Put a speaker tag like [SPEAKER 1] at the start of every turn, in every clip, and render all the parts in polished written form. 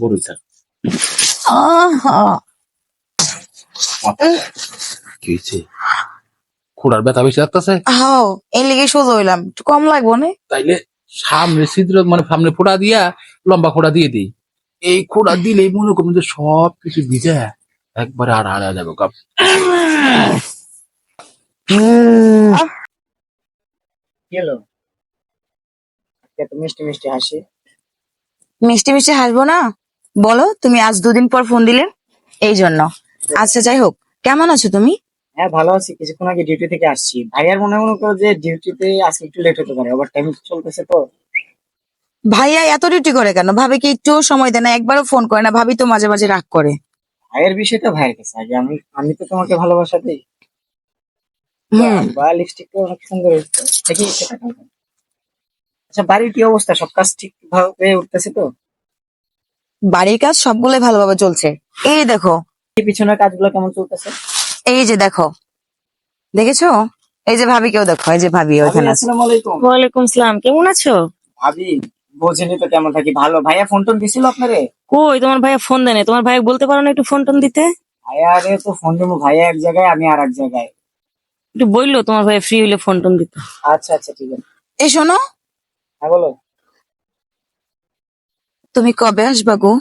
[SPEAKER 1] বড়ই থাক। কি হয়েছে? খুড়ার ব্যথা বেশি লাগতেছে?
[SPEAKER 2] হাও এই লেগে সোজা হইলাম, একটু কম লাগবো না?
[SPEAKER 1] তাইলে সামনে ছিদ্র মানে সামনে ফোঁড়া দিয়া লম্বা খোঁড়া দিয়ে দিই। এই খোঁড়া দিলেই মনে করুন যে সব কিছু ভিজে একবারে আর হারা যাবে কাপ।
[SPEAKER 3] গেল এত মিষ্টি মিষ্টি হাসি।
[SPEAKER 2] মিষ্টি মিষ্টি হাসবো না? বলো, তুমি আজ দুদিন পর ফোন দিলে এই জন্য। আচ্ছা যাই হোক, কেমন আছো তুমি?
[SPEAKER 3] হ্যাঁ ভালো আছি, কিছুক্ষণ আগে ডিউটি থেকে আসছি। ভাইয়ার মনে করো যে ডিউটিতে আজকে একটু লেট হতে পারে, ওভার টাইম চলতেছে তো।
[SPEAKER 2] ভাইয়া এত ডিউটি করে কেন? ভাবি কি একটু সময় দেয় না? একবারও ফোন করে না? ভাবি তো মাঝে মাঝে রাগ করে।
[SPEAKER 3] ভাইয়ের বিষয়টা ভাইয়ের কাছে, আগে আমি আমি তো তোমাকে ভালোবাসা দিই। বা লিপস্টিক অনেক সুন্দর হচ্ছে দেখি সেটা খাবো। আচ্ছা বাড়ির কি অবস্থা? সব কাজ ঠিক ভাবে উঠতেছে তো?
[SPEAKER 2] বাড়ির কাজ সবগুলোই ভালোভাবে চলছে। এই দেখো,
[SPEAKER 3] এই পিছনের কাজগুলো কেমন চলতেছে?
[SPEAKER 2] এই যে দেখো, দেখেছো? এই যে ভাবি, কেউ দেখো, এই যে ভাবি ওখানে আছে।
[SPEAKER 3] আসসালামু আলাইকুম।
[SPEAKER 4] ওয়ালাইকুম সালাম, কেমন আছো?
[SPEAKER 3] ভাবি বোঝেনি তো কেমন থাকি, ভালো। ভাইয়া ফোন টোন দিছিল আপনারে?
[SPEAKER 4] কই তোমার ভাইয়া ফোন দেয় না? তোমার ভাইয়া বলতে পারো না একটু ফোন টোন দিতে?
[SPEAKER 3] ভাইয়া আরে তো ফোন দেবো, ভাইয়া এক জায়গায় আমি আর এক জায়গায়।
[SPEAKER 4] একটু বললো তোমার ভাইয়া ফ্রি হইলে ফোন টোন দিতে।
[SPEAKER 3] আচ্ছা আচ্ছা ঠিক আছে।
[SPEAKER 2] এই শোনো,
[SPEAKER 3] হ্যাঁ বলো।
[SPEAKER 2] তুমি কবে আসবা গো?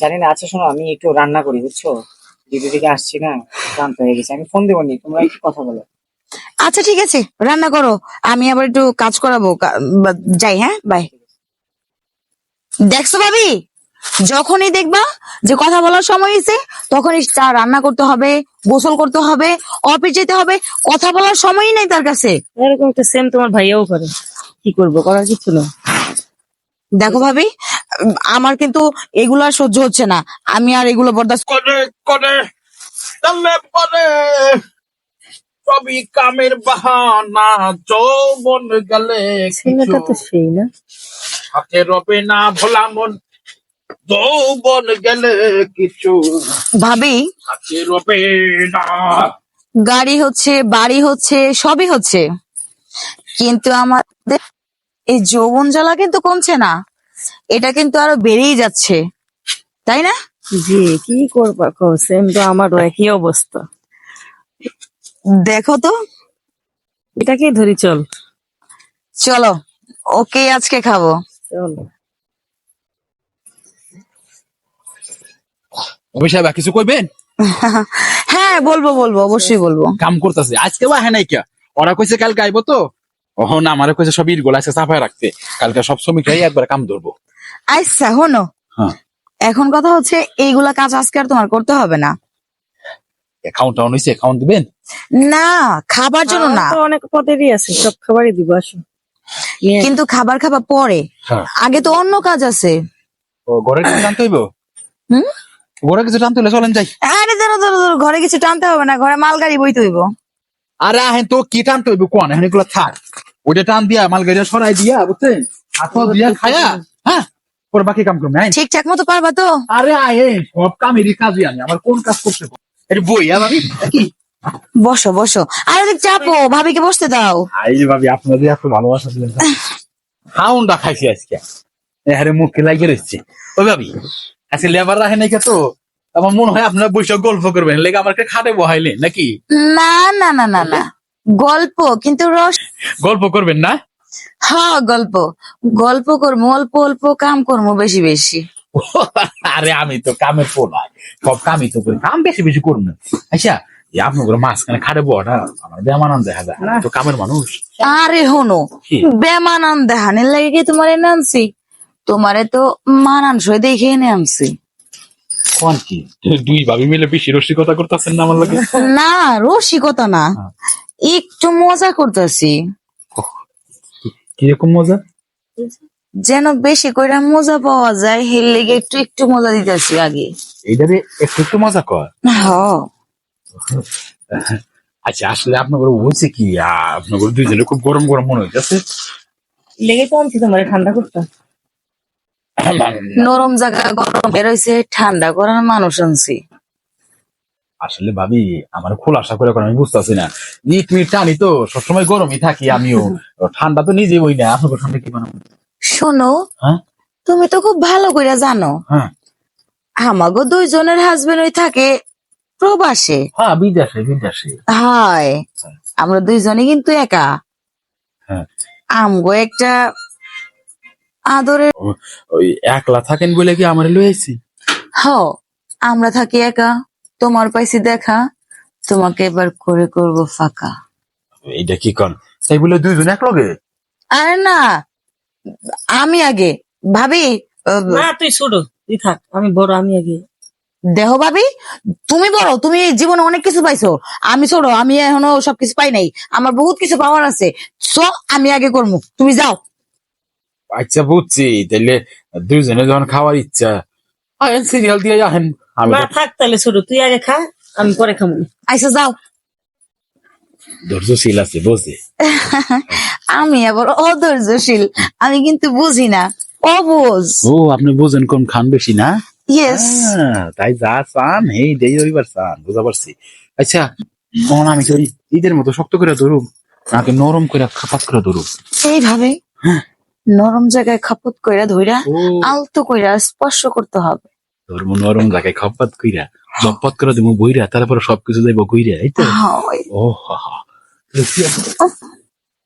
[SPEAKER 3] জানি না। আচ্ছা শোনো, আমি একটু রান্না করি বুঝছো, ডিউটি থেকে আসছি না, ক্লান্ত হয়ে গেছে। আমি ফোন দেবো নি, তোমরা একটু কথা বলো।
[SPEAKER 2] আচ্ছা ঠিক আছে, রান্না করো, আমি আবার একটু কাজ করাবো। যাই, হ্যাঁ, বাই। দেখছো ভাবি, যখনই দেখবা যে কথা বলার সময় হয়েছে, তখনই চা রান্না করতে হবে, গোসল করতে হবে, অফিস যেতে হবে। কথা বলার সময়ই নেই তার কাছে।
[SPEAKER 4] এরকম একটা সেম তোমার ভাইয়াও করে। কি করবো, করার কিছু না।
[SPEAKER 2] দেখো ভাবি, আমার কিন্তু এগুলো আর সহ্য হচ্ছে না। আমি আর এগুলো বরদাস্ত
[SPEAKER 1] করে করে তাহলে পরে সবই কামের বাহানা, যৌবন গেলে
[SPEAKER 4] ছেলেটা তো সেই না।
[SPEAKER 1] হাতে রবে না ভোলা মন, যৌবন গেলে কিছু
[SPEAKER 2] ভাবি,
[SPEAKER 1] হাতে রবে না।
[SPEAKER 2] গাড়ি হচ্ছে, বাড়ি হচ্ছে, সবই হচ্ছে, কিন্তু আমাদের এই যৌবন জ্বালা কিন্তু কমছে না। এটা কিন্তু আরো বেড়েই যাচ্ছে, তাই না?
[SPEAKER 4] জি, কি করবা কো, সেম তো আমারও একই অবস্থা।
[SPEAKER 2] দেখো তো,
[SPEAKER 4] এটাকেই ধরি, চল
[SPEAKER 2] চলো ওকে আজকে খাবো।
[SPEAKER 4] চল।
[SPEAKER 1] অভিষেক কিছু কইবেন?
[SPEAKER 2] হ্যাঁ বলবো বলবো, অবশ্যই বলবো।
[SPEAKER 1] কাম করতেছে আজকে বা হ্যাঁ নাই কে, ওরা কইছে কালকে আইবো তো। ওহ না, আমারে কইছে সব ইট গোলা আছে সাফায় রাখতে, কালকে সব শ্রমিকরাই একবার কাম ধরবো।
[SPEAKER 2] আচ্ছা শোনো,
[SPEAKER 1] হ্যাঁ
[SPEAKER 2] এখন কথা হচ্ছে এইগুলা কাজ আজকে আর তোমার করতে হবে না।
[SPEAKER 1] অ্যাকাউন্ট অন হইছে, অ্যাকাউন্ট দিবেন?
[SPEAKER 2] না, খাবার জন্য না,
[SPEAKER 4] আমার তো অনেক পদেরই আছে, সব খাবারই দিব, আসো।
[SPEAKER 2] কিন্তু খাবার খাবার পরে,
[SPEAKER 1] হ্যাঁ।
[SPEAKER 2] আগে তো অন্য কাজ আছে।
[SPEAKER 1] ও ঘরে কিছু জানতে হইব?
[SPEAKER 2] হুম,
[SPEAKER 1] ঘরে কিছু জানতে হইলে চলেন যাই।
[SPEAKER 2] আরে ধরো ধরো ধরো, ঘরে কিছু টানতে হবে না, ঘরে মালগাড়ি বইতে হইব।
[SPEAKER 1] আরে আহেন তো কি টানতে হইব কোন, এখন এগুলো থাক। ওইটা টান দিয়া মাল গাড়ি সরাই দিয়া বুঝছেন, হাত দিয়া খায়া, হ্যাঁ পরে বাকি কাম করবেন। হ্যাঁ
[SPEAKER 2] ঠিকঠাক মতো পারবা তো?
[SPEAKER 1] আরে আয়ে সব কামেরই কাজই আমি, আমার কোন কাজ করতে এটা বই ভাবি কি।
[SPEAKER 2] বসো বসো, আর ওদিক চাপো, ভাবিকে বসতে দাও।
[SPEAKER 1] আই যে ভাবি আপনাদের এত ভালোবাসা দিলেন, খাউনটা খাইছি আজকে, এহারে মুখে লাগিয়ে রয়েছে। ওই ভাবি আজকে লেবার রাখে নাই তো, আমার মনে হয় আপনারা বৈশাখ গল্প করবেন লেগে আমার খাটে বহাইলেন নাকি?
[SPEAKER 2] না না না না না, গল্প কিন্তু রস।
[SPEAKER 1] গল্প করবেন না?
[SPEAKER 2] হ্যাঁ গল্প, গল্প করবো, অল্প অল্প কাম করবো বেশি বেশি।
[SPEAKER 1] আরে আমি তো কামের পোলাই, সব কামই তো করি, কাম বেশি বেশি করুন না। আচ্ছা আপনার মাঝখানে খাটে বড়া আমার বেমানান দেখা যায়, আমি তো কামের মানুষ।
[SPEAKER 2] আরে হনো,
[SPEAKER 1] কি?
[SPEAKER 2] বেমানান দেহানের লাগে কি তোমার এনে আনছি? তোমারে তো মানানসই দেখে এনে আনছি।
[SPEAKER 1] কোন কি দুই ভাবি মিলে বেশি রসিকতা করতেছেন না আমার লাগে?
[SPEAKER 2] না রসিকতা না, একটু মজা করতেছি।
[SPEAKER 1] কিরকম মজা?
[SPEAKER 2] যেন বেশি করে মজা পাওয়া যায়, হের লেগে একটু একটু মজা দিতেছি আগে।
[SPEAKER 1] এইটারে একটু একটু মজা কর।
[SPEAKER 2] হ্যাঁ
[SPEAKER 1] আচ্ছা আসলে আপনার হয়েছে কি, আপনার দুইজনে খুব গরম গরম মনে হইতেছে।
[SPEAKER 4] লেগে তো আনছি তোমার ঠান্ডা করতে।
[SPEAKER 2] নরম জায়গা গরম বেরোইছে, ঠান্ডা করার মানুষ আনছি।
[SPEAKER 1] আসলে ভাবি আমার খোলাসা করে এখন আমি বুঝতেছি না, ইট মিট টানি তো সবসময় গরমই থাকি আমিও, ঠান্ডা তো নিজে বই না, আপনাকে ঠান্ডা কি বানাবো?
[SPEAKER 2] শোনো,
[SPEAKER 1] হ্যাঁ
[SPEAKER 2] তুমি তো খুব ভালো করে জানো
[SPEAKER 1] হ্যাঁ
[SPEAKER 2] আমাগো দুইজনের হাজবেন্ড ওই থাকে প্রবাসে।
[SPEAKER 1] হ্যাঁ, বিদেশে বিদেশে।
[SPEAKER 2] হয়, আমরা দুইজনে কিন্তু একা।
[SPEAKER 1] হ্যাঁ।
[SPEAKER 2] আমগো একটা আদরের
[SPEAKER 1] ওই একলা থাকেন বলে কি আমার লই আইছি?
[SPEAKER 2] হ, আমরা থাকি একা, তোমার পাইছি দেখা, তোমাকে এবার করে করব ফাঁকা।
[SPEAKER 1] এইটা কি কন? তাই বলে দুইজন এক লগে?
[SPEAKER 2] আরে না, আমি আগে ভাবি।
[SPEAKER 4] না তুই ছোট, তুই থাক, আমি বড়, আমি আগে।
[SPEAKER 2] দেহ ভাবি, তুমি বড়, তুমি জীবনে অনেক কিছু পাইছো, আমি ছোট, আমি এখনো সবকিছু পাই নাই, আমার বহুত কিছু পাওয়ার আছে। সো আমি আগে করবো, তুমি যাও।
[SPEAKER 1] আচ্ছা বুঝছি, তাইলে দুইজনে যখন খাওয়ার ইচ্ছা আহেন সিরিয়াল দিয়ে আহেন। আমি
[SPEAKER 4] না থাক তাহলে ছোট, তুই আগে খা, আমি পরে খাবো।
[SPEAKER 2] আইসা যাও।
[SPEAKER 1] ধৈর্যশীল আছে বুঝে।
[SPEAKER 2] আমি আবার অধৈর্যশীল, আমি কিন্তু বুঝি না, অবুঝ।
[SPEAKER 1] ও, আপনি বুঝেন কোন খান বেশি না?
[SPEAKER 2] ইয়েস।
[SPEAKER 1] তাই যা চান এই দেই ওইবার চান, বুঝা পারছি। আচ্ছা, তখন আমি কি ওই ঈদের মতো শক্ত করে ধরুম নাকি নরম করে খাপাত করে ধরুম?
[SPEAKER 2] এইভাবে নরম জায়গায় খাপত কইরা ধইরা
[SPEAKER 1] ও,
[SPEAKER 2] আলতো কইরা স্পর্শ করতে হবে।
[SPEAKER 1] ধর্ম নরম জায়গায় খাপাত কইরা জপত করে দেবো বইরা, তারপরে সবকিছু যাইব কইরা, এই তো?
[SPEAKER 2] হয়।
[SPEAKER 1] ও হা হা।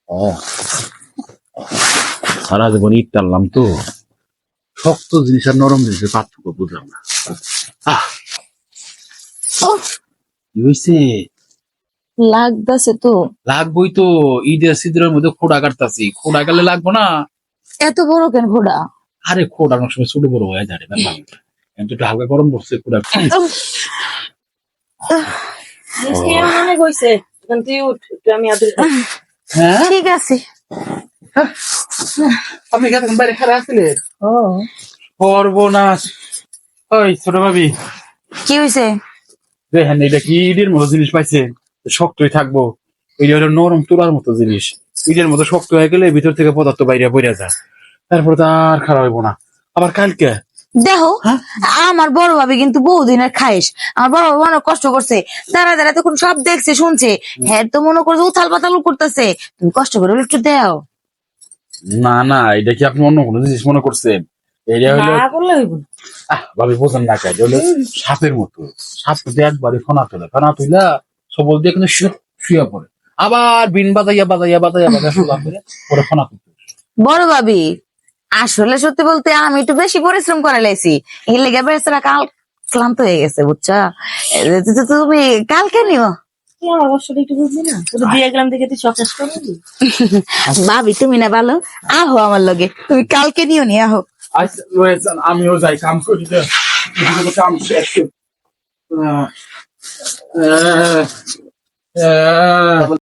[SPEAKER 1] ও, সারা জীবন ঈদ টানলাম তো, শক্ত জিনিস আর নরম জিনিসের পার্থক্য বুঝলাম না। আহ,
[SPEAKER 2] উফ,
[SPEAKER 1] কি হয়েছে?
[SPEAKER 2] লাগতাছে তো।
[SPEAKER 1] লাগবই তো, ঈদের সিদ্রের মধ্যে খোড়া কাটতাছি, খোড়া গেলে লাগবো না?
[SPEAKER 2] এত বড় কেন ঘোড়া?
[SPEAKER 1] আরে খোড়া অনেক সময় ছোট বড় হয়ে যায় ব্যাপার, কিন্তু একটু হালকা গরম পড়ছে খোড়া।
[SPEAKER 4] অনেক হয়েছে, এখন তুই উঠ, একটু আমি আদর খাই।
[SPEAKER 1] হ্যাঁ,
[SPEAKER 2] ঠিক আছে।
[SPEAKER 1] আপনি কেতক্ষণ বাইরে খারাপ আসছিলেন?
[SPEAKER 4] ও
[SPEAKER 1] সর্বনাশ। ওই ছোট ভাবি,
[SPEAKER 2] কি হয়েছে?
[SPEAKER 1] দেখেন এটা কি ঈদের মতো জিনিস পাইছেন, শক্তই থাকবো। এটা হলো নরম তুলার মতো জিনিস, ঈদের মতো শক্ত হয়ে গেলে ভিতর থেকে পদার্থ বাইরে পড়ে যায়, তারপরে তো আর খারাপ হইব না। আবার কালকে
[SPEAKER 2] দেখো,
[SPEAKER 1] হ্যাঁ?
[SPEAKER 2] আমার বড় ভাবি কিন্তু বহুদিনের খাইস, আমার বড় ভাবি অনেক কষ্ট করছে, দাঁড়া দাঁড়া তখন সব দেখছে শুনছে, হ্যাঁ তো মনে করছে উথাল পাতাল করতেছে, তুমি কষ্ট করে একটু দাও।
[SPEAKER 1] না না, এটা কি আপনি অন্য কোনো জিনিস মনে করছেন? এটা হলো
[SPEAKER 4] না বললে হইব না।
[SPEAKER 1] ভাবি বোঝেন না, এটা হলো সাপের মতো। সাপ যদি একবারে ফেনা তুইলা সবল দিয়ে কিন্তু শুয়ে পড়ে, আবার বিন বাজাইয়া বাজাইয়া বাজাইয়া বাজাইয়া সোজা করে পরে ফেনা তুলতে।
[SPEAKER 2] বড় ভাবি, আসলে সত্যি বলতে আমি একটু বেশি পরিশ্রম করে লাইছি, এই লেগে বেচারা কাল ক্লান্ত হয়ে গেছে, বুঝছা? তুমি কালকে নিও।
[SPEAKER 4] তুই আমার কষ্টটা একটু বুঝলি না, তোর দিয়ে গেলাম দেখে তুই সব শেষ করবি।
[SPEAKER 2] ভাবি তুমি না ভালো, আহো আমার লগে, তুমি কালকে নিও নি, আহো।
[SPEAKER 1] আচ্ছা রয়েছেন, আমিও যাই কাম করি, কাম শেষ। আহ, আহ, আহ,